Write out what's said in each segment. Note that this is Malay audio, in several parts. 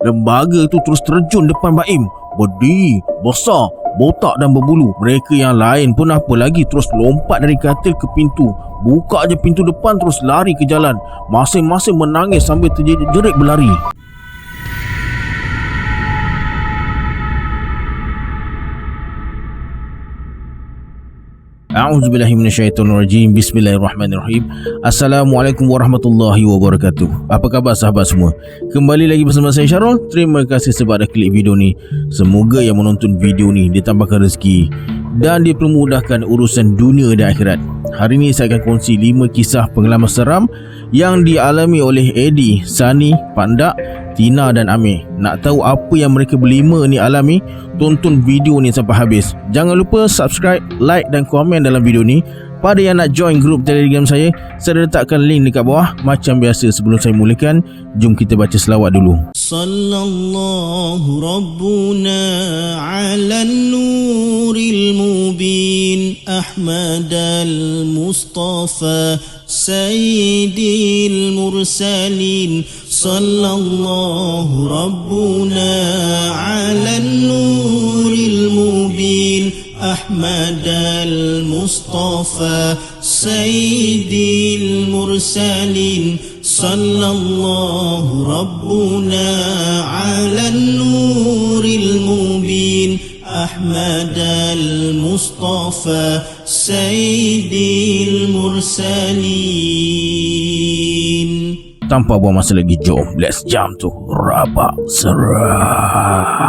lembaga tu terus terjun depan Baim. Berdiri, besar, botak dan berbulu. Mereka yang lain pun apa lagi terus lompat dari katil ke pintu. Buka je pintu depan terus lari ke jalan. Masing-masing menangis sambil terjerit-jerit berlari. A'udzubillahi minasyaitonirrajim. Bismillahirrahmanirrahim. Assalamualaikum warahmatullahi wabarakatuh. Apa khabar sahabat semua? Kembali lagi bersama saya Syarul. Terima kasih sebab dah klik video ni. Semoga yang menonton video ni ditambahkan rezeki dan dipermudahkan urusan dunia dan akhirat. Hari ini saya akan kongsi 5 kisah pengalaman seram yang dialami oleh Eddie, Sani, Pandak, Tina dan Amir. Nak tahu apa yang mereka berlima ni alami? Tonton video ni sampai habis. Jangan lupa subscribe, like dan komen dalam video ni. Pada yang nak join grup Telegram saya letakkan link dekat bawah. Macam biasa sebelum saya mulakan, jom kita baca selawat dulu. Sallallahu Rabbuna ala nuril mubin Ahmadal Mustafa Sayyidil Mursalin. Sallallahu Rabbuna ala nuril mubin Ahmad al-Mustafa Sayyidil Mursalin. Sallallahu Rabbuna ala nuril mubin Ahmad al-Mustafa Sayyidil Mursalin. Tanpa buang masa lagi, jom let's jump to Rabak Seram.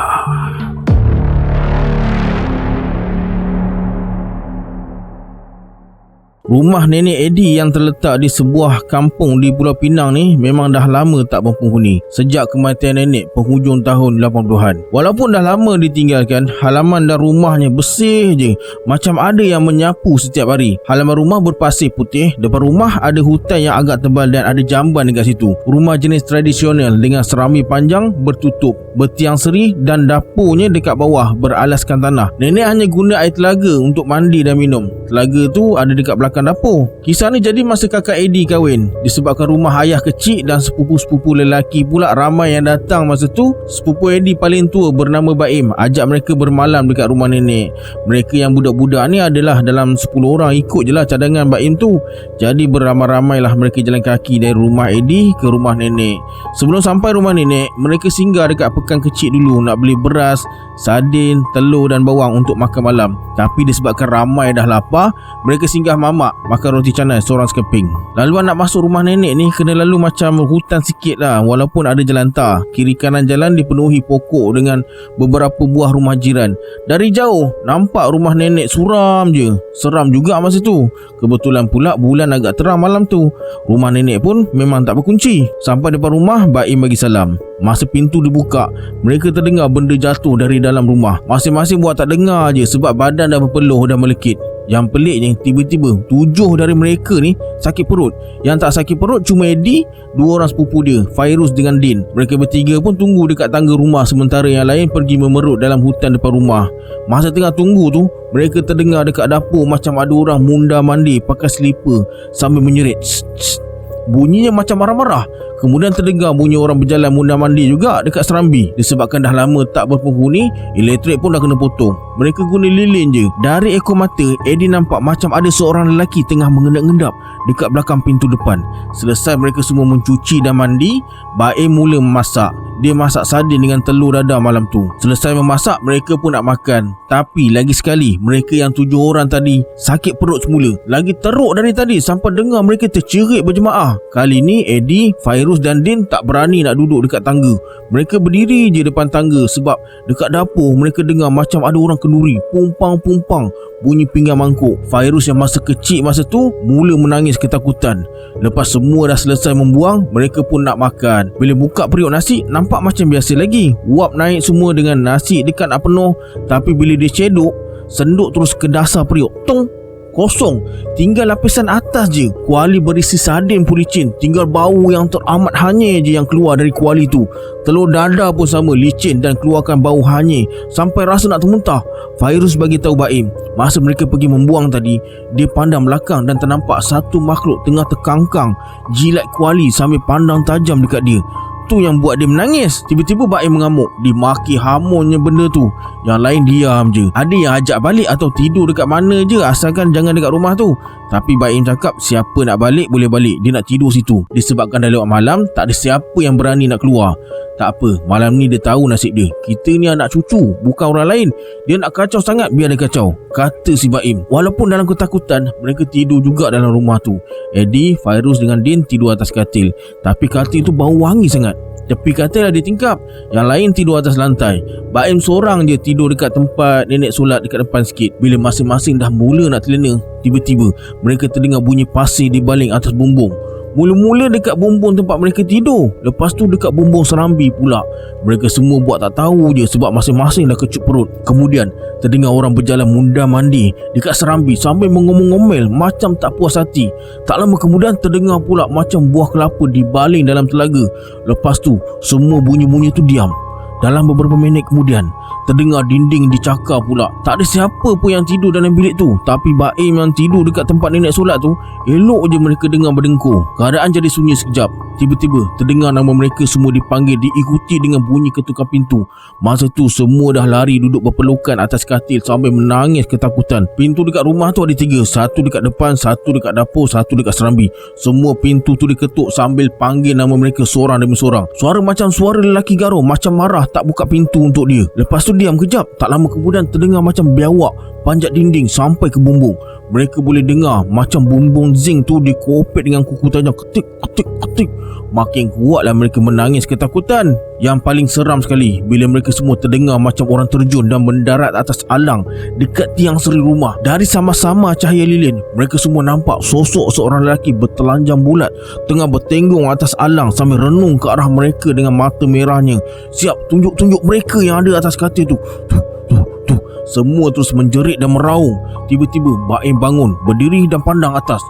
Rumah nenek Eddie yang terletak di sebuah kampung di Pulau Pinang ni memang dah lama tak berpenghuni. Sejak kematian nenek penghujung tahun 80-an. Walaupun dah lama ditinggalkan, halaman dan rumahnya bersih je, macam ada yang menyapu setiap hari. Halaman rumah berpasir putih, depan rumah ada hutan yang agak tebal dan ada jamban dekat situ. Rumah jenis tradisional dengan serami panjang bertutup, bertiang seri dan dapurnya dekat bawah beralaskan tanah. Nenek hanya guna air telaga untuk mandi dan minum. Telaga tu ada dekat belakang dapur. Kisah ni jadi masa kakak Eddie kahwin. Disebabkan rumah ayah kecil dan sepupu-sepupu lelaki pula ramai yang datang masa tu, sepupu Eddie paling tua bernama Baim ajak mereka bermalam dekat rumah nenek. Mereka yang budak-budak ni adalah dalam 10 orang, ikut je lah cadangan Baim tu. Jadi beramai-ramailah mereka jalan kaki dari rumah Eddie ke rumah nenek. Sebelum sampai rumah nenek, mereka singgah dekat pekan kecil dulu nak beli beras, sardin, telur dan bawang untuk makan malam. Tapi disebabkan ramai dah lapar, mereka singgah mamak makan roti canai seorang sekeping. Laluan nak masuk rumah nenek ni kena lalu macam hutan sikit lah, walaupun ada jalan tar. Kiri kanan jalan dipenuhi pokok dengan beberapa buah rumah jiran. Dari jauh nampak rumah nenek suram je. Seram juga masa tu. Kebetulan pula bulan agak terang malam tu. Rumah nenek pun memang tak berkunci. Sampai depan rumah, Baim bagi salam. Masa pintu dibuka, mereka terdengar benda jatuh dari dalam rumah. Masing-masing buat tak dengar je sebab badan dah berpeluh dan melekit. Yang peliknya, tiba-tiba 7 dari mereka ni sakit perut. Yang tak sakit perut cuma Eddie, 2 orang sepupu dia, Fairuz dengan Din. Mereka bertiga pun tunggu dekat tangga rumah, sementara yang lain pergi memerut dalam hutan depan rumah. Masa tengah tunggu tu, mereka terdengar dekat dapur macam ada orang mundar mandir pakai selipar sambil menyerit. Bunyinya macam marah-marah. Kemudian terdengar bunyi orang berjalan mundar mandir juga dekat serambi. Disebabkan dah lama tak berpenghuni, elektrik pun dah kena potong. Mereka guna lilin je. Dari ekor mata, Eddie nampak macam ada seorang lelaki tengah mengendap-endap dekat belakang pintu depan. Selesai mereka semua mencuci dan mandi, Baim mula memasak. Dia masak sardin dengan telur dadar malam tu. Selesai memasak, mereka pun nak makan. Tapi lagi sekali, mereka yang 7 orang tadi sakit perut semula. Lagi teruk dari tadi sampai dengar mereka tercerit berjemaah. Kali ni Eddie, Fairuz dan Din tak berani nak duduk dekat tangga. Mereka berdiri je depan tangga sebab dekat dapur mereka dengar macam ada orang kenduri, pumpang-pumpang bunyi pinggan mangkuk. Fairuz yang masa kecil masa tu mula menangis ketakutan. Lepas semua dah selesai membuang, mereka pun nak makan. Bila buka periuk nasi, nampak macam biasa lagi. Uap naik semua dengan nasi dekat nak penuh. Tapi bila dia cedok, senduk terus ke dasar periuk. Tong! Kosong. Tinggal lapisan atas je. Kuali berisi sardin pun licin. Tinggal bau yang teramat hanyir je yang keluar dari kuali tu. Telur dadar pun sama, licin dan keluarkan bau hanyir sampai rasa nak termuntah. Fairuz bagi tahu Baim, masa mereka pergi membuang tadi, dia pandang belakang dan ternampak satu makhluk tengah terkangkang jilat kuali sambil pandang tajam dekat dia. Itu yang buat dia menangis. Tiba-tiba Baim mengamuk. Dimaki hamunnya benda tu. Yang lain diam je. Ada yang ajak balik atau tidur dekat mana je, asalkan jangan dekat rumah tu. Tapi Baim cakap siapa nak balik boleh balik. Dia nak tidur situ. Disebabkan dah lewat malam, tak ada siapa yang berani nak keluar. Tak apa, malam ni dia tahu nasib dia. Kita ni anak cucu, bukan orang lain. Dia nak kacau sangat, biar dia kacau, kata si Baim. Walaupun dalam ketakutan, mereka tidur juga dalam rumah tu. Eddie, Fairuz dengan Din tidur atas katil. Tapi katil tu bau wangi sangat. Tepi katil ada tingkap, yang lain tidur atas lantai. Baim seorang je tidur dekat tempat nenek solat dekat depan sikit. Bila masing-masing dah mula nak terlena, tiba-tiba mereka terdengar bunyi pasir di baling atas bumbung. Mula-mula dekat bumbung tempat mereka tidur, lepas tu dekat bumbung serambi pula. Mereka semua buat tak tahu je sebab masing-masing dah kecut perut. Kemudian terdengar orang berjalan mundar-mandir dekat serambi sambil mengomel-ngomel macam tak puas hati. Tak lama kemudian terdengar pula macam buah kelapa dibaling dalam telaga. Lepas tu semua bunyi-bunyi tu diam. Dalam beberapa minit kemudian terdengar dinding dicakar pula. Tak ada siapa pun yang tidur dalam bilik tu. Tapi Baim yang tidur dekat tempat nenek solat tu, elok je mereka dengar berdengkur. Keadaan jadi sunyi sekejap. Tiba-tiba terdengar nama mereka semua dipanggil, diikuti dengan bunyi ketukan pintu. Masa tu semua dah lari duduk berpelukan atas katil sambil menangis ketakutan. Pintu dekat rumah tu ada 3. Satu dekat depan, satu dekat dapur, satu dekat serambi. Semua pintu tu diketuk sambil panggil nama mereka seorang demi seorang. Suara macam suara lelaki garau, macam marah tak buka pintu untuk dia. Lepas tu diam kejap. Tak lama kemudian terdengar macam biawak panjat dinding sampai ke bumbung. Mereka boleh dengar macam bumbung zinc tu dikopek dengan kuku tajam. Ketik, ketik, ketik. Makin kuatlah mereka menangis ketakutan. Yang paling seram sekali bila mereka semua terdengar macam orang terjun dan mendarat atas alang dekat tiang seri rumah. Dari sama-sama cahaya lilin, mereka semua nampak sosok seorang lelaki bertelanjang bulat tengah bertenggong atas alang sambil renung ke arah mereka dengan mata merahnya, siap tunjuk-tunjuk mereka yang ada atas katil tu. Tu. Semua terus menjerit dan meraung. Tiba-tiba Baim bangun, berdiri dan pandang atas.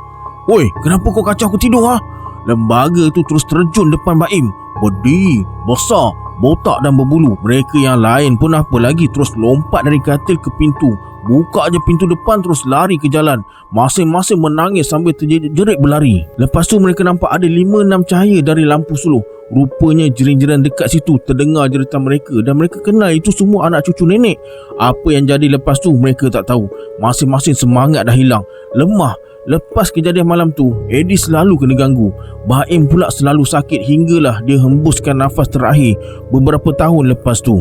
"Oi, kenapa kau kacau aku tidur ha?" Lembaga tu terus terjun depan Baim. Berdiri, besar, botak dan berbulu. Mereka yang lain pun apa lagi terus lompat dari katil ke pintu. Buka je pintu depan terus lari ke jalan. Masing-masing menangis sambil terjerit berlari. Lepas tu mereka nampak ada 5-6 cahaya dari lampu suluh. Rupanya jiran-jiran dekat situ terdengar jeritan mereka dan mereka kenal itu semua anak cucu nenek. Apa yang jadi lepas tu mereka tak tahu. Masing-masing semangat dah hilang, lemah. Lepas kejadian malam tu, Eddie selalu kena ganggu. Baim pula selalu sakit hinggalah dia hembuskan nafas terakhir beberapa tahun lepas tu.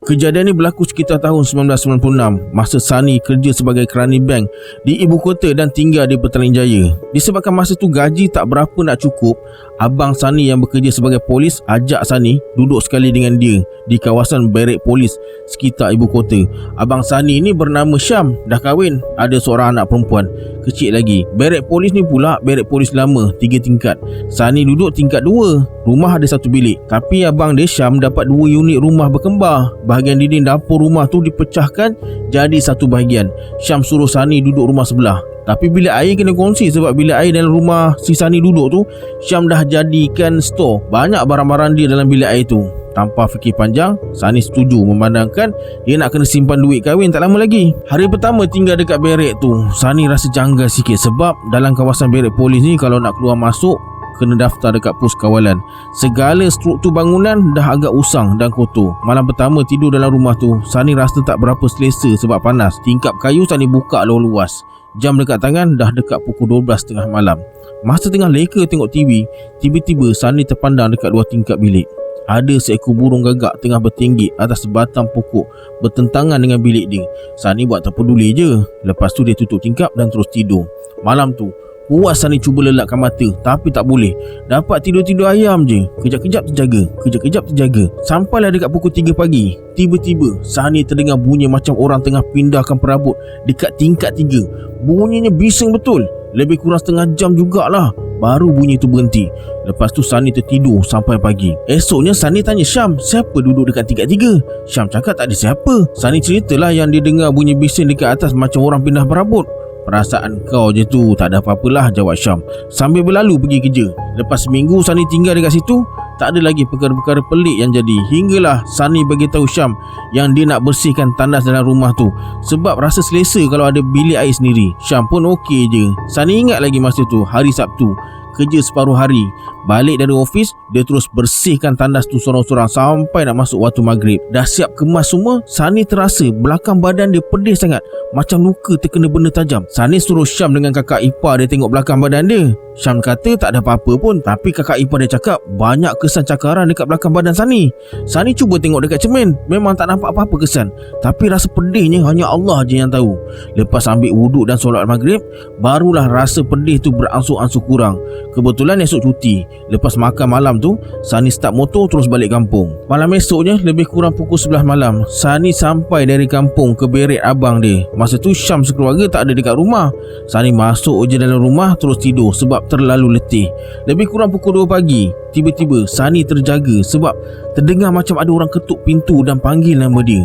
Kejadian ini berlaku sekitar tahun 1996 masa Sani kerja sebagai kerani bank di ibu kota dan tinggal di Petaling Jaya. Disebabkan masa tu gaji tak berapa nak cukup, abang Sani yang bekerja sebagai polis ajak Sani duduk sekali dengan dia di kawasan barek polis sekitar ibu kota. Abang Sani ni bernama Syam, dah kahwin, ada seorang anak perempuan kecil lagi. Barek polis ni pula barek polis lama 3 tingkat. Sani duduk tingkat 2. Rumah ada 1 bilik. Tapi abang dia Syam dapat 2 unit rumah berkembar. Bahagian dinding dapur rumah tu dipecahkan jadi 1 bahagian. Syam suruh Sani duduk rumah sebelah. Tapi bilik air kena kongsi sebab bilik air dalam rumah si Sani duduk tu, Syam dah jadikan store. Banyak barang-barang dia dalam bilik air tu. Tanpa fikir panjang, Sani setuju memandangkan dia nak kena simpan duit kahwin tak lama lagi. Hari pertama tinggal dekat barek tu, Sani rasa janggal sikit sebab dalam kawasan barek polis ni kalau nak keluar masuk kena daftar dekat pos kawalan. Segala struktur bangunan dah agak usang dan kotor. Malam pertama tidur dalam rumah tu, Sani rasa tak berapa selesa sebab panas. Tingkap kayu Sani buka luas. Jam dekat tangan dah dekat pukul 12 tengah malam. Masa tengah leka tengok TV, tiba-tiba Sani terpandang dekat 2 tingkap bilik. Ada seekor burung gagak tengah bertinggi atas sebatang pokok bertentangan dengan bilik dia. Sani buat tak peduli je. Lepas tu dia tutup tingkap dan terus tidur. Malam tu puas Sani cuba lelakkan mata tapi tak boleh. Dapat tidur-tidur ayam je. Kejap-kejap terjaga, kejap-kejap terjaga. Sampailah dekat pukul 3 pagi. Tiba-tiba Sani terdengar bunyi macam orang tengah pindahkan perabot dekat tingkat 3. Bunyinya bising betul. Lebih kurang setengah jam jugalah baru bunyi tu berhenti. Lepas tu Sani tertidur sampai pagi. Esoknya Sani tanya Syam, siapa duduk dekat tingkat 3? Syam cakap tak ada siapa. Sani ceritalah yang dia dengar bunyi bising dekat atas macam orang pindah perabot. Perasaan kau je tu, tak ada apa-apalah, jawab Syam sambil berlalu pergi kerja. Lepas seminggu Sani tinggal dekat situ, tak ada lagi perkara-perkara pelik yang jadi. Hinggalah Sani bagi tahu Syam yang dia nak bersihkan tandas dalam rumah tu sebab rasa selesa kalau ada bilik air sendiri. Syam pun okey je. Sani ingat lagi masa tu hari Sabtu, kerja separuh hari. Balik dari ofis, dia terus bersihkan tandas tu sorang-sorang sampai nak masuk waktu maghrib. Dah siap kemas semua, Sani terasa belakang badan dia pedih sangat, macam luka terkena benda tajam. Sani suruh Syam dengan kakak ipar dia tengok belakang badan dia. Syam kata tak ada apa-apa pun, tapi kakak ipar dia cakap banyak kesan cakaran dekat belakang badan Sani. Sani cuba tengok dekat cermin, memang tak nampak apa-apa kesan, tapi rasa pedihnya hanya Allah je yang tahu. Lepas ambil wuduk dan solat maghrib, barulah rasa pedih tu beransur-ansur kurang. Kebetulan esok cuti. Lepas makan malam tu, Sani start motor terus balik kampung. Malam esoknya, lebih kurang pukul 11 malam, Sani sampai dari kampung ke beret abang dia. Masa tu Syam sekeluarga tak ada dekat rumah. Sani masuk je dalam rumah terus tidur sebab terlalu letih. Lebih kurang pukul 2 pagi, tiba-tiba Sani terjaga sebab terdengar macam ada orang ketuk pintu dan panggil nama dia.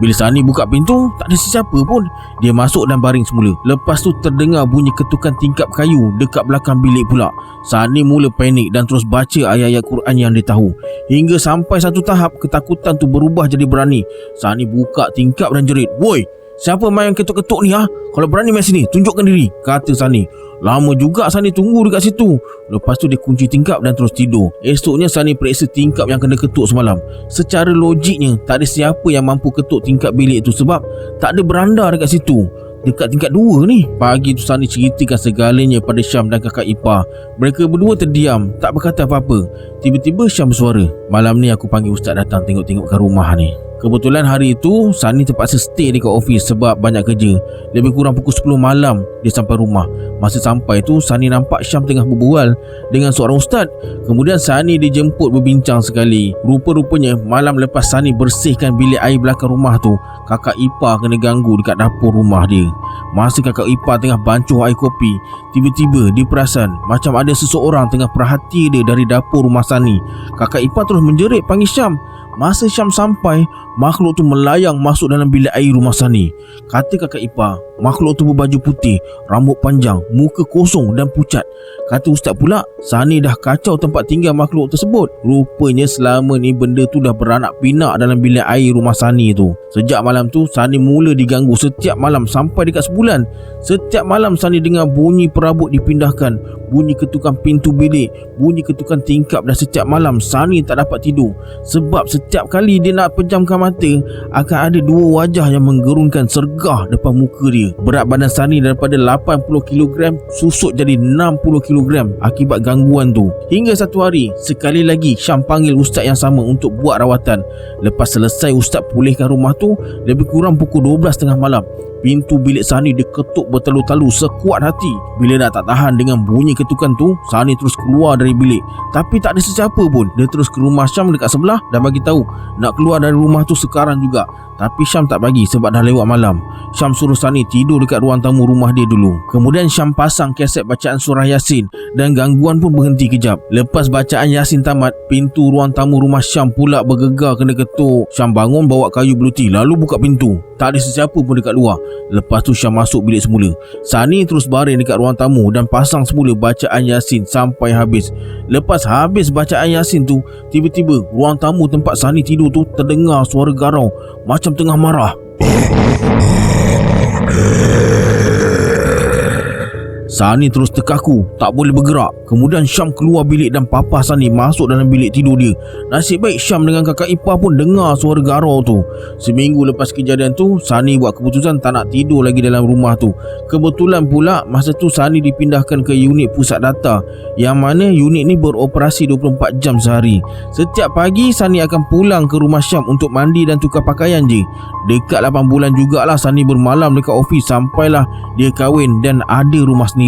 Bila Sani buka pintu, tak ada sesiapa pun. Dia masuk dan baring semula. Lepas tu terdengar bunyi ketukan tingkap kayu dekat belakang bilik pula. Sani mula panik dan terus baca ayat-ayat Quran yang dia tahu. Hingga sampai satu tahap, ketakutan tu berubah jadi berani. Sani buka tingkap dan jerit, "Woi, siapa main ketuk-ketuk ni ha? Kalau berani main sini, tunjukkan diri," kata Sani. Lama juga Sani tunggu dekat situ. Lepas tu dia kunci tingkap dan terus tidur. Esoknya Sani periksa tingkap yang kena ketuk semalam. Secara logiknya tak ada siapa yang mampu ketuk tingkap bilik tu sebab tak ada beranda dekat situ. Dekat tingkat 2 ni. Pagi tu Sani ceritakan segalanya pada Syam dan kakak ipar. Mereka berdua terdiam, tak berkata apa-apa. Tiba-tiba Syam bersuara, "Malam ni aku panggil ustaz datang tengok-tengokkan rumah ni." Kebetulan hari itu Sani terpaksa stay dekat office sebab banyak kerja. Lebih kurang pukul 10 malam dia sampai rumah. Masa sampai tu Sani nampak Syam tengah berbual dengan seorang ustaz. Kemudian Sani dijemput berbincang sekali. Rupa-rupanya malam lepas Sani bersihkan bilik air belakang rumah tu, kakak ipar kena ganggu dekat dapur rumah dia. Masa kakak ipar tengah bancuh air kopi, tiba-tiba dia perasan macam ada seseorang tengah perhati dia dari dapur rumah Sani. Kakak ipar terus menjerit panggil Syam. Masa Syam sampai, makhluk tu melayang masuk dalam bilik air rumah Sani. Kata kakak ipar, makhluk tu berbaju putih, rambut panjang, muka kosong dan pucat. Kata ustaz pula, Sani dah kacau tempat tinggal makhluk tersebut. Rupanya selama ni benda tu dah beranak pinak dalam bilik air rumah Sani tu. Sejak malam tu, Sani mula diganggu setiap malam sampai dekat sebulan. Setiap malam Sani dengar bunyi perabot dipindahkan, bunyi ketukan pintu bilik, bunyi ketukan tingkap, dan setiap malam Sani tak dapat tidur sebab setiap kali dia nak pejamkan mata, akan ada dua wajah yang menggerunkan sergah depan muka dia. Berat badan Sani daripada 80 kg susut jadi 60 kg akibat gangguan tu. Hingga satu hari, sekali lagi Syam panggil ustaz yang sama untuk buat rawatan. Lepas selesai ustaz pulihkan rumah tu, lebih kurang pukul 12.30 malam, pintu bilik Sani diketuk bertalu-talu sekuat hati. Bila dah tak tahan dengan bunyi ketukan tu, Sani terus keluar dari bilik. Tapi tak ada sesiapa pun. Dia terus ke rumah Syam dekat sebelah dan bagi tahu nak keluar dari rumah tu sekarang juga. Tapi Syam tak bagi sebab dah lewat malam. Syam suruh Sani tidur dekat ruang tamu rumah dia dulu. Kemudian Syam pasang kaset bacaan surah Yasin dan gangguan pun berhenti kejap. Lepas bacaan Yasin tamat, pintu ruang tamu rumah Syam pula bergegar kena ketuk. Syam bangun bawa kayu beluti lalu buka pintu. Tak ada sesiapa pun dekat luar. Lepas tu Syam masuk bilik semula. Sani terus baring dekat ruang tamu dan pasang semula bacaan Yasin sampai habis. Lepas habis bacaan Yasin tu, tiba-tiba ruang tamu tempat Sani tidur tu terdengar suara garau macam tengah marah. Sani terus terkaku, tak boleh bergerak. Kemudian Syam keluar bilik dan papa Sani masuk dalam bilik tidur dia. Nasib baik Syam dengan kakak ipar pun dengar suara garau tu. Seminggu lepas kejadian tu, Sani buat keputusan tak nak tidur lagi dalam rumah tu. Kebetulan pula masa tu Sani dipindahkan ke unit pusat data, yang mana unit ni beroperasi 24 jam sehari. Setiap pagi Sani akan pulang ke rumah Syam untuk mandi dan tukar pakaian je. Dekat 8 bulan jugalah Sani bermalam dekat ofis sampailah dia kahwin dan ada rumah sendiri.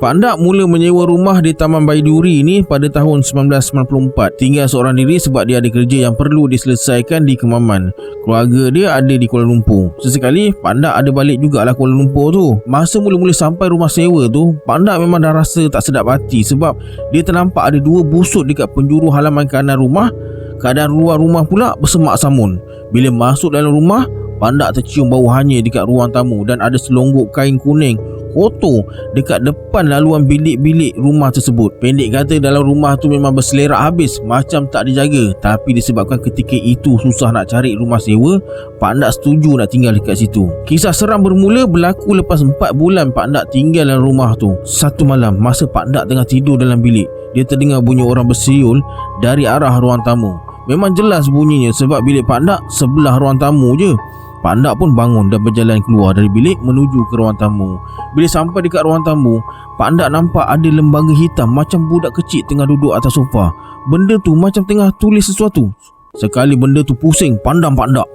Pak Ndak mula menyewa rumah di Taman Baiduri ni pada tahun 1994. Tinggal seorang diri sebab dia ada kerja yang perlu diselesaikan di Kemaman. Keluarga dia ada di Kuala Lumpur. Sesekali Pak Ndak ada balik jugalah Kuala Lumpur tu. Masa mula-mula sampai rumah sewa tu, Pak Ndak memang dah rasa tak sedap hati sebab dia ternampak ada 2 busuk dekat penjuru halaman kanan rumah. Keadaan luar rumah pula bersemak samun. Bila masuk dalam rumah, Pak Ndak tercium bau hanyir dekat ruang tamu dan ada selonggok kain kuning kotor dekat depan laluan bilik-bilik rumah tersebut. Pendek kata, dalam rumah tu memang berselerak habis, macam tak dijaga. Tapi disebabkan ketika itu susah nak cari rumah sewa, Pak Ndak setuju nak tinggal dekat situ. Kisah seram bermula berlaku lepas 4 bulan Pak Ndak tinggal dalam rumah tu. Satu malam, masa Pak Ndak tengah tidur dalam bilik, dia terdengar bunyi orang bersiul dari arah ruang tamu. Memang jelas bunyinya sebab bilik Pak Ndak sebelah ruang tamu je. Pak Ndak pun bangun dan berjalan keluar dari bilik menuju ke ruang tamu. Bila sampai dekat ruang tamu, Pak Ndak nampak ada lembaga hitam macam budak kecil tengah duduk atas sofa. Benda tu macam tengah tulis sesuatu. Sekali benda tu pusing pandang Pak Ndak.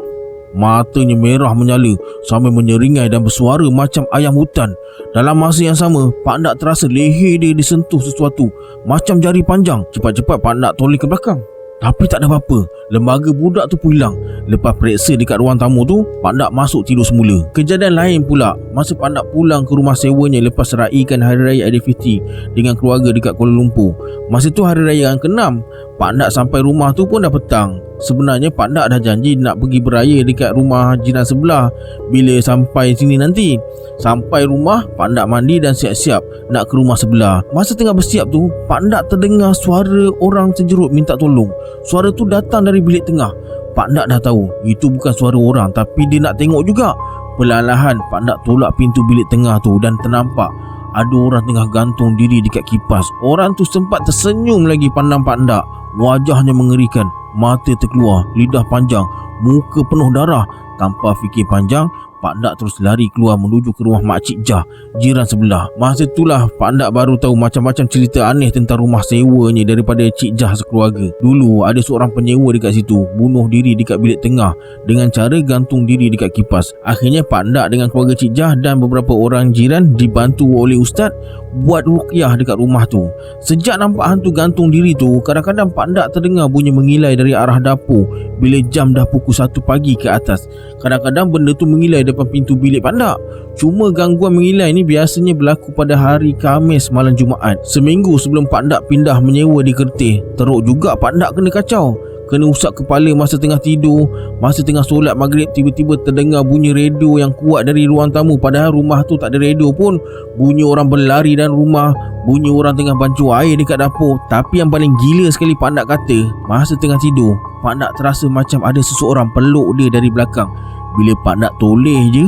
Matanya merah menyala sambil menyeringai dan bersuara macam ayam hutan. Dalam masa yang sama, Pak Ndak terasa leher dia disentuh sesuatu macam jari panjang. Cepat-cepat Pak Ndak toleh ke belakang. Tapi tak ada apa-apa. Lembaga budak tu pun hilang. Lepas periksa dekat ruang tamu tu, Pak Ndak masuk tidur semula. Kejadian lain pula masa Pak Ndak pulang ke rumah sewanya lepas raikan Hari Raya Aidilfitri dengan keluarga dekat Kuala Lumpur. Masa tu Hari Raya yang ke-6. Pak Ndak sampai rumah tu pun dah petang. Sebenarnya Pak Ndak dah janji nak pergi beraya dekat rumah jiran sebelah bila sampai sini nanti. Sampai rumah, Pak Ndak mandi dan siap-siap nak ke rumah sebelah. Masa tengah bersiap tu, Pak Ndak terdengar suara orang terjerut minta tolong. Suara tu datang dari bilik tengah. Pak Ndak dah tahu itu bukan suara orang, tapi dia nak tengok juga. Perlahan-lahan Pak Ndak tolak pintu bilik tengah tu dan ternampak ada orang tengah gantung diri dekat kipas. Orang tu sempat tersenyum lagi pandang Pak Ndak. Wajahnya mengerikan, mata terkeluar, lidah panjang, muka penuh darah. Tanpa fikir panjang, Pak Ndak terus lari keluar menuju ke rumah Makcik Jah, jiran sebelah. Masa itulah Pak Ndak baru tahu macam-macam cerita aneh tentang rumah sewanya daripada Cik Jah sekeluarga. Dulu ada seorang penyewa dekat situ bunuh diri dekat bilik tengah dengan cara gantung diri dekat kipas. Akhirnya Pak Ndak dengan keluarga Cik Jah dan beberapa orang jiran dibantu oleh ustaz buat ruqyah dekat rumah tu. Sejak nampak hantu gantung diri tu, kadang-kadang Pak Ndak terdengar bunyi mengilai dari arah dapur bila jam dah pukul 1 pagi ke atas. Kadang-kadang benda tu mengilai depan pintu bilik Pak Ndak. Cuma gangguan mengilai ni biasanya berlaku pada hari Khamis malam Jumaat. Seminggu sebelum Pak Ndak pindah menyewa di Kertih, teruk juga Pak Ndak kena kacau. Kena usap kepala masa tengah tidur. Masa tengah solat maghrib, tiba-tiba terdengar bunyi radio yang kuat dari ruang tamu. Padahal rumah tu tak ada radio pun. Bunyi orang berlari dalam rumah, bunyi orang tengah bancuh air dekat dapur. Tapi yang paling gila sekali Pak Ndak kata, masa tengah tidur, Pak Ndak terasa macam ada seseorang peluk dia dari belakang. Bila Pak Ndak toleh je,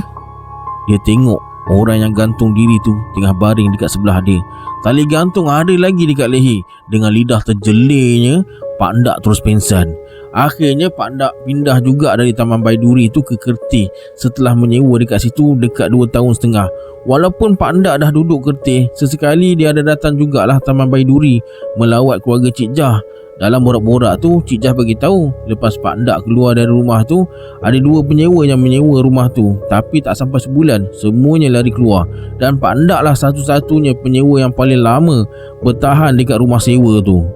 dia tengok orang yang gantung diri tu tengah baring dekat sebelah dia. Tali gantung ada lagi dekat leher. Dengan lidah terjelirnya, Pak Ndak terus pingsan. Akhirnya Pak Ndak pindah juga dari Taman Baiduri tu ke Kertih setelah menyewa dekat situ dekat 2 tahun setengah. Walaupun Pak Ndak dah duduk Kertih, sesekali dia ada datang jugalah Taman Baiduri melawat keluarga Cik Jah. Dalam borak-borak tu, Cik Jah bagi tahu lepas Pak Ndak keluar dari rumah tu, ada 2 penyewa yang menyewa rumah tu. Tapi tak sampai sebulan, semuanya lari keluar. Dan Pak Ndak lah satu-satunya penyewa yang paling lama bertahan dekat rumah sewa tu.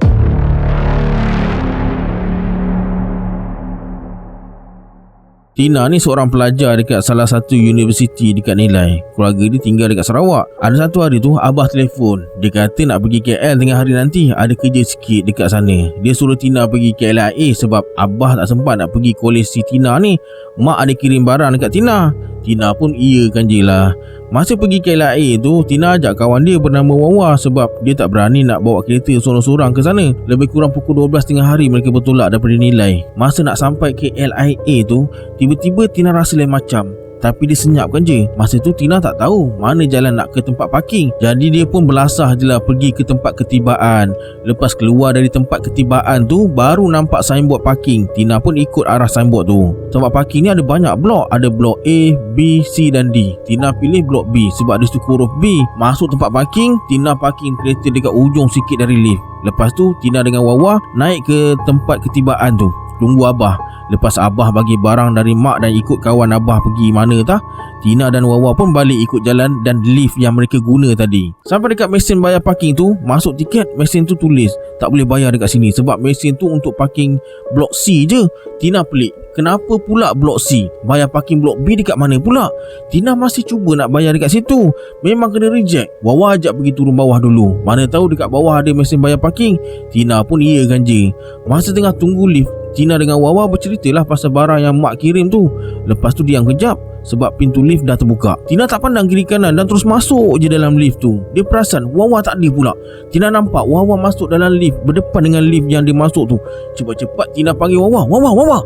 Tina ni seorang pelajar dekat salah satu universiti dekat Nilai. Keluarga dia tinggal dekat Sarawak. Ada satu hari tu abah telefon. Dia kata nak pergi KL tengah hari nanti, ada kerja sikit dekat sana. Dia suruh Tina pergi KLIA sebab abah tak sempat nak pergi kolej si Tina ni. Mak ada kirim barang dekat Tina. Tina pun iyakan je lah. Masa pergi KLIA tu, Tina ajak kawan dia bernama Wawa sebab dia tak berani nak bawa kereta sorang-sorang ke sana. Lebih kurang pukul 12 tengah hari mereka bertolak daripada Nilai. Masa nak sampai KLIA tu, tiba-tiba Tina rasa lain macam. Tapi dia senyapkan je. Masa tu Tina tak tahu mana jalan nak ke tempat parking. Jadi dia pun belasah je lah pergi ke tempat ketibaan. Lepas keluar dari tempat ketibaan tu, baru nampak signboard parking. Tina pun ikut arah signboard tu. Tempat parking ni ada banyak blok. Ada blok A, B, C dan D. Tina pilih blok B sebab dia suka huruf B. Masuk tempat parking, Tina parking kereta dekat ujung sikit dari lift. Lepas tu Tina dengan Wawa naik ke tempat ketibaan tu. tunggu Abah. Lepas Abah bagi barang dari mak dan ikut kawan Abah pergi mana tah, Tina dan Wawa pun balik ikut jalan dan lift yang mereka guna tadi. Sampai dekat mesin bayar parking tu, masuk tiket, mesin tu tulis tak boleh bayar dekat sini sebab mesin tu untuk parking blok C je. Tina pelik, kenapa pula blok C? Bayar parking blok B dekat mana pula? Tina masih cuba nak bayar dekat situ, memang kena reject. Wawa ajak pergi turun bawah dulu, mana tahu dekat bawah ada mesin bayar parking. Tina pun iyakan je. Masa tengah tunggu lift, Tina dengan Wawa berceritalah pasal barang yang mak kirim tu. Lepas tu diam kejap sebab pintu lift dah terbuka. Tina tak pandang kiri kanan dan terus masuk je dalam lift tu. Dia perasan Wawa tak ada pula. Tina nampak Wawa masuk dalam lift berdepan dengan lift yang dia masuk tu. Cepat-cepat Tina panggil Wawa. Wawa.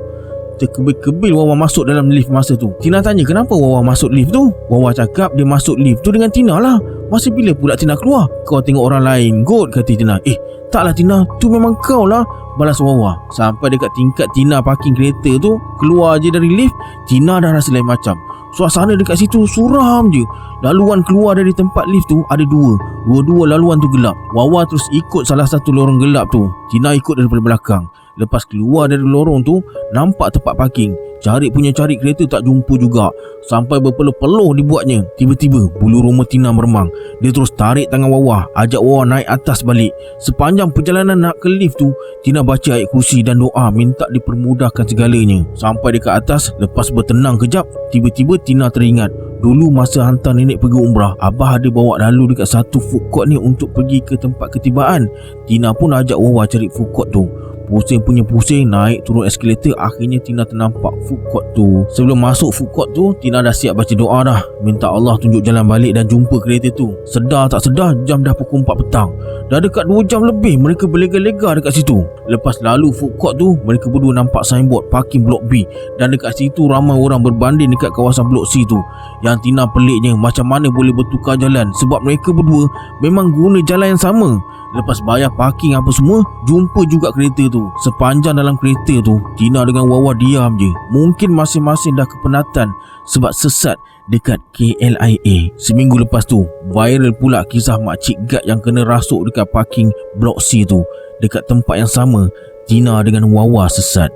Terkebil-kebil Wawa masuk dalam lift masa tu. Tina tanya kenapa Wawa masuk lift tu. Wawa cakap dia masuk lift tu dengan Tina lah. Masa bila pula Tina keluar? Kau tengok orang lain kot, kata Tina. Taklah Tina, tu memang kau lah, balas Wawa. Sampai dekat tingkat Tina parking kereta tu, keluar je dari lift, Tina dah rasa lain macam. Suasana dekat situ suram je. Laluan keluar dari tempat lift tu ada dua-dua laluan tu gelap. Wawa terus ikut salah satu lorong gelap tu. Tina ikut daripada belakang. Lepas keluar dari lorong tu, nampak tempat parking. Cari kereta tak jumpa juga. Sampai berpeluh-peluh dibuatnya. Tiba-tiba bulu roma Tina meremang. Dia terus tarik tangan Wawa, ajak Wawa naik atas balik. Sepanjang perjalanan nak ke lift tu, Tina baca ayat kursi dan doa minta dipermudahkan segalanya. Sampai dekat atas, lepas bertenang kejap, tiba-tiba Tina teringat dulu masa hantar nenek pergi umrah, Abah ada bawa lalu dekat satu food court ni untuk pergi ke tempat ketibaan. Tina pun ajak Wawa cari food court tu. Pusing naik turun eskalator. Akhirnya Tina ternampak food court tu. Sebelum masuk food court tu, Tina dah siap baca doa dah, minta Allah tunjuk jalan balik dan jumpa kereta tu. Sedar tak sedar jam dah pukul 4 petang. Dah dekat 2 jam lebih mereka berlega-lega dekat situ. Lepas lalu food court tu, mereka berdua nampak signboard parking blok B. Dan dekat situ ramai orang berbanding dekat kawasan blok C tu. Yang Tina peliknya macam mana boleh bertukar jalan sebab mereka berdua memang guna jalan yang sama. Lepas bayar parking apa semua, jumpa juga kereta tu. Sepanjang dalam kereta tu, Tina dengan Wawa diam je. Mungkin masing-masing dah kepenatan sebab sesat dekat KLIA. Seminggu lepas tu, viral pula kisah makcik guard yang kena rasuk dekat parking blok C tu. Dekat tempat yang sama, Tina dengan Wawa sesat.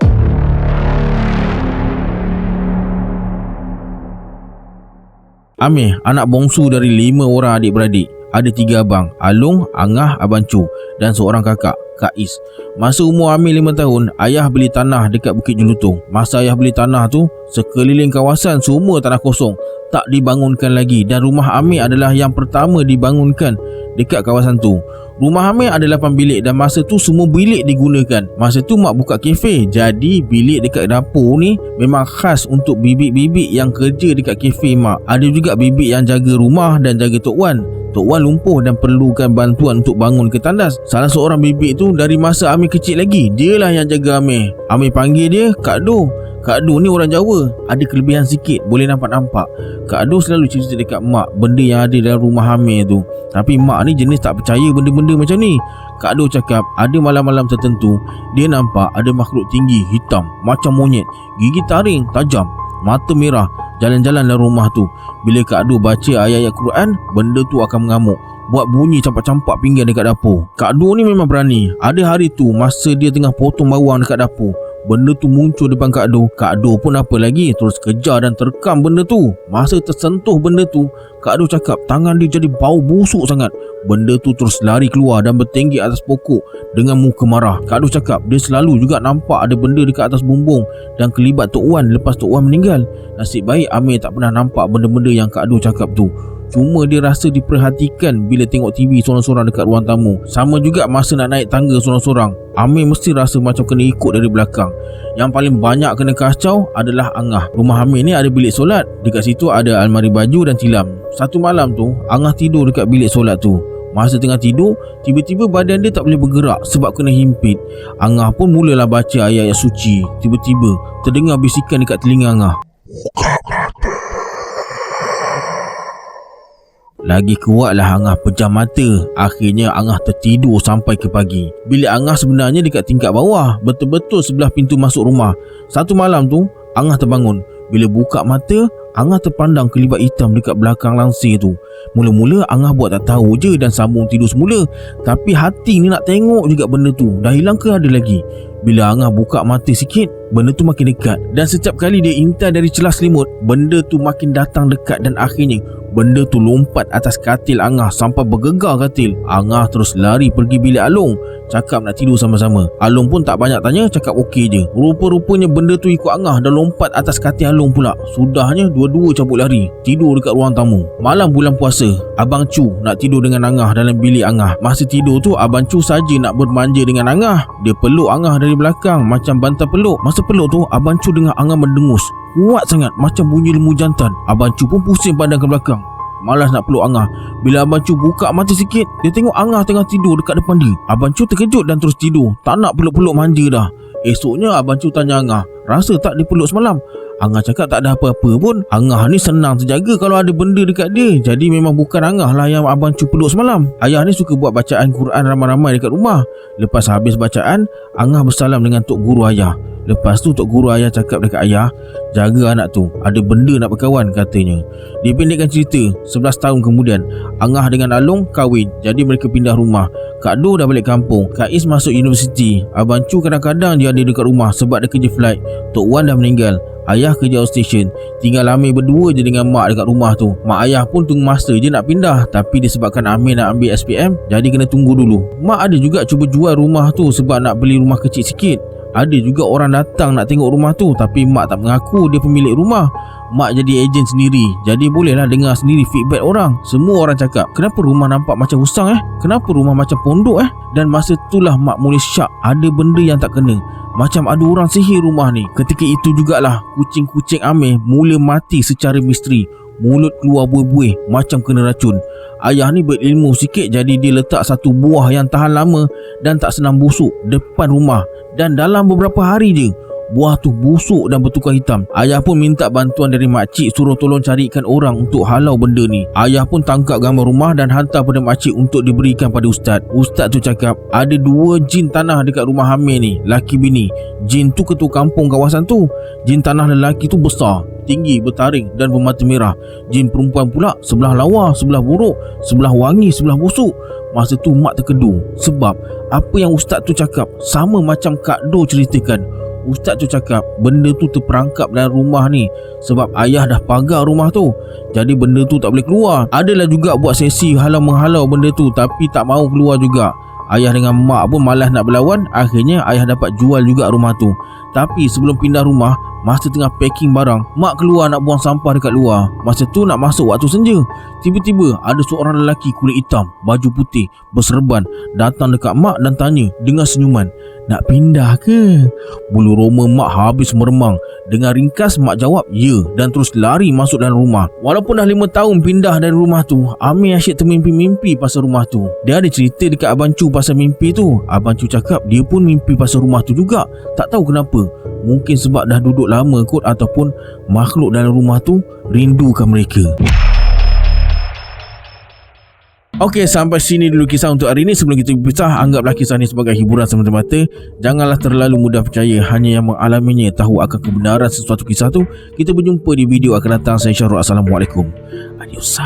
Amir, anak bongsu dari 5 orang adik-beradik. Ada 3 abang, Alung, Angah, Abang Cu dan seorang kakak, Kak Is. Masa umur Amir 5 tahun, ayah beli tanah dekat Bukit Jelutong. Masa ayah beli tanah tu, sekeliling kawasan semua tanah kosong, tak dibangunkan lagi. Dan rumah Amir adalah yang pertama dibangunkan dekat kawasan tu. Rumah Amir ada 8 bilik dan masa tu semua bilik digunakan. Masa tu mak buka kafe, jadi bilik dekat dapur ni memang khas untuk bibik-bibik yang kerja dekat kafe mak. Ada juga bibik yang jaga rumah dan jaga Tok Wan. Tok Wan lumpuh dan perlukan bantuan untuk bangun ke tandas. Salah seorang bibik tu dari masa Amir kecil lagi, dialah yang jaga Amir. Amir panggil dia Kak Do. Kak Do ni orang Jawa, ada kelebihan sikit, boleh nampak-nampak. Kak Do selalu cerita dekat mak benda yang ada dalam rumah Amir tu. Tapi mak ni jenis tak percaya benda-benda macam ni. Kak Do cakap ada malam-malam tertentu dia nampak ada makhluk tinggi hitam macam monyet, gigi taring tajam, mata merah, jalan-jalan dalam rumah tu. Bila Kak Do baca ayat-ayat Quran, benda tu akan mengamuk, buat bunyi campak-campak pinggan dekat dapur. Kak Do ni memang berani. Ada hari tu masa dia tengah potong bawang dekat dapur, benda tu muncul depan Kak Do. Kak Do pun apa lagi, terus kejar dan terkam benda tu. Masa tersentuh benda tu, Kak Do cakap tangan dia jadi bau busuk sangat. Benda tu terus lari keluar dan bertinggi atas pokok dengan muka marah. Kak Do cakap dia selalu juga nampak ada benda dekat atas bumbung dan kelibat Tok Wan lepas Tok Wan meninggal. Nasib baik Amir tak pernah nampak benda-benda yang Kak Do cakap tu. Cuma dia rasa diperhatikan bila tengok TV sorang-sorang dekat ruang tamu. Sama juga masa nak naik tangga sorang-sorang, Amir mesti rasa macam kena ikut dari belakang. Yang paling banyak kena kacau adalah Angah. Rumah Amir ni ada bilik solat. Dekat situ ada almari baju dan tilam. Satu malam tu, Angah tidur dekat bilik solat tu. Masa tengah tidur, tiba-tiba badan dia tak boleh bergerak sebab kena himpit. Angah pun mulalah baca ayat-ayat suci. Tiba-tiba terdengar bisikan dekat telinga Angah. Lagi kuatlah Angah pejam mata. Akhirnya Angah tertidur sampai ke pagi. Bilik Angah sebenarnya dekat tingkat bawah, betul-betul sebelah pintu masuk rumah. Satu malam tu, Angah terbangun. Bila buka mata, Angah terpandang kelibat hitam dekat belakang langsir tu. Mula-mula Angah buat tak tahu je dan sambung tidur semula. Tapi hati ni nak tengok juga benda tu dah hilang ke ada lagi. Bila Angah buka mata sikit, benda tu makin dekat. Dan setiap kali dia intai dari celah selimut, benda tu makin datang dekat dan akhirnya benda tu lompat atas katil Angah sampai bergegar katil. Angah terus lari pergi bilik Along, cakap nak tidur sama-sama. Along pun tak banyak tanya, cakap okey je. Rupa-rupanya benda tu ikut Angah dan lompat atas katil Along pula. Sudahnya dua-dua cabut lari, tidur dekat ruang tamu. Malam bulan puasa, Abang Chu nak tidur dengan Angah dalam bilik Angah. Masa tidur tu, Abang Chu saja nak bermanja dengan Angah. Dia peluk Angah dari belakang macam bantal peluk. Masa peluk tu, Abang Chu dengar Angah mendengus kuat sangat macam bunyi lembu jantan. Abang Chu pun pusing pandang ke belakang, malas nak peluk Angah. Bila Abang Chu buka mata sikit, dia tengok Angah tengah tidur dekat depan dia. Abang Chu terkejut dan terus tidur, tak nak peluk-peluk manja dah. Esoknya Abang Chu tanya Angah, rasa tak dipeluk semalam? Angah cakap tak ada apa-apa pun. Angah ni senang terjaga kalau ada benda dekat dia. Jadi memang bukan Angah lah yang Abang Chu peluk semalam. Ayah ni suka buat bacaan Quran ramai-ramai dekat rumah. Lepas habis bacaan, Angah bersalam dengan Tok Guru Ayah. Lepas tu Tok Guru Ayah cakap dekat Ayah, jaga anak tu, ada benda nak berkawan katanya. Dipendekkan cerita, 11 tahun kemudian Angah dengan Along kahwin. Jadi mereka pindah rumah. Kak Do dah balik kampung, Kak Is masuk universiti. Abang Chu kadang-kadang dia ada dekat rumah sebab dia kerja flight. Tok Wan dah meninggal, Ayah kerja outstation. Tinggal Amir berdua je dengan mak dekat rumah tu. Mak ayah pun tunggu masa je nak pindah, tapi disebabkan Amir nak ambil SPM, jadi kena tunggu dulu. Mak ada juga cuba jual rumah tu sebab nak beli rumah kecil sikit. Ada juga orang datang nak tengok rumah tu, tapi mak tak mengaku dia pemilik rumah. Mak jadi ejen sendiri, jadi bolehlah dengar sendiri feedback orang. Semua orang cakap, kenapa rumah nampak macam husang Kenapa rumah macam pondok Dan masa itulah mak mula syak, ada benda yang tak kena, macam ada orang sihir rumah ni. Ketika itu jugalah kucing-kucing Amir mula mati secara misteri. Mulut keluar buih-buih macam kena racun. Ayah ni berilmu sikit, jadi dia letak satu buah yang tahan lama dan tak senang busuk depan rumah. Dan dalam beberapa hari je, buah tu busuk dan bertukar hitam. Ayah pun minta bantuan dari makcik, suruh tolong carikan orang untuk halau benda ni. Ayah pun tangkap gambar rumah dan hantar pada makcik untuk diberikan pada ustaz. Ustaz tu cakap ada 2 jin tanah dekat rumah Amir ni, laki bini. Jin tu ketua kampung kawasan tu. Jin tanah lelaki tu besar, tinggi, bertaring dan bermata merah. Jin perempuan pula sebelah lawa, sebelah buruk, sebelah wangi, sebelah busuk. Masa tu mak terkedu sebab apa yang ustaz tu cakap sama macam Kak Do ceritakan. Ustaz tu cakap benda tu terperangkap dalam rumah ni sebab ayah dah pagar rumah tu, jadi benda tu tak boleh keluar. Adalah juga buat sesi halau-menghalau benda tu, tapi tak mau keluar juga. Ayah dengan mak pun malas nak berlawan. Akhirnya ayah dapat jual juga rumah tu. Tapi sebelum pindah rumah, masa tengah packing barang, mak keluar nak buang sampah dekat luar. Masa tu nak masuk waktu senja. Tiba-tiba ada seorang lelaki kulit hitam, baju putih, berserban, datang dekat mak dan tanya dengan senyuman, nak pindah ke? Bulu roma mak habis meremang. Dengan ringkas mak jawab ya, dan terus lari masuk dalam rumah. Walaupun dah 5 tahun pindah dari rumah tu, Amir asyik termimpi-mimpi pasal rumah tu. Dia ada cerita dekat Abang Chu pasal mimpi tu. Abang Chu cakap dia pun mimpi pasal rumah tu juga. Tak tahu kenapa. Mungkin sebab dah duduk lama kot, ataupun makhluk dalam rumah tu rindukan mereka. Okey, sampai sini dulu kisah untuk hari ini. Sebelum kita berpisah, anggaplah kisah ini sebagai hiburan semata-mata. Janganlah terlalu mudah percaya. Hanya yang mengalaminya tahu akan kebenaran sesuatu kisah tu. Kita berjumpa di video akan datang. Saya Syahrul. Assalamualaikum. Adios.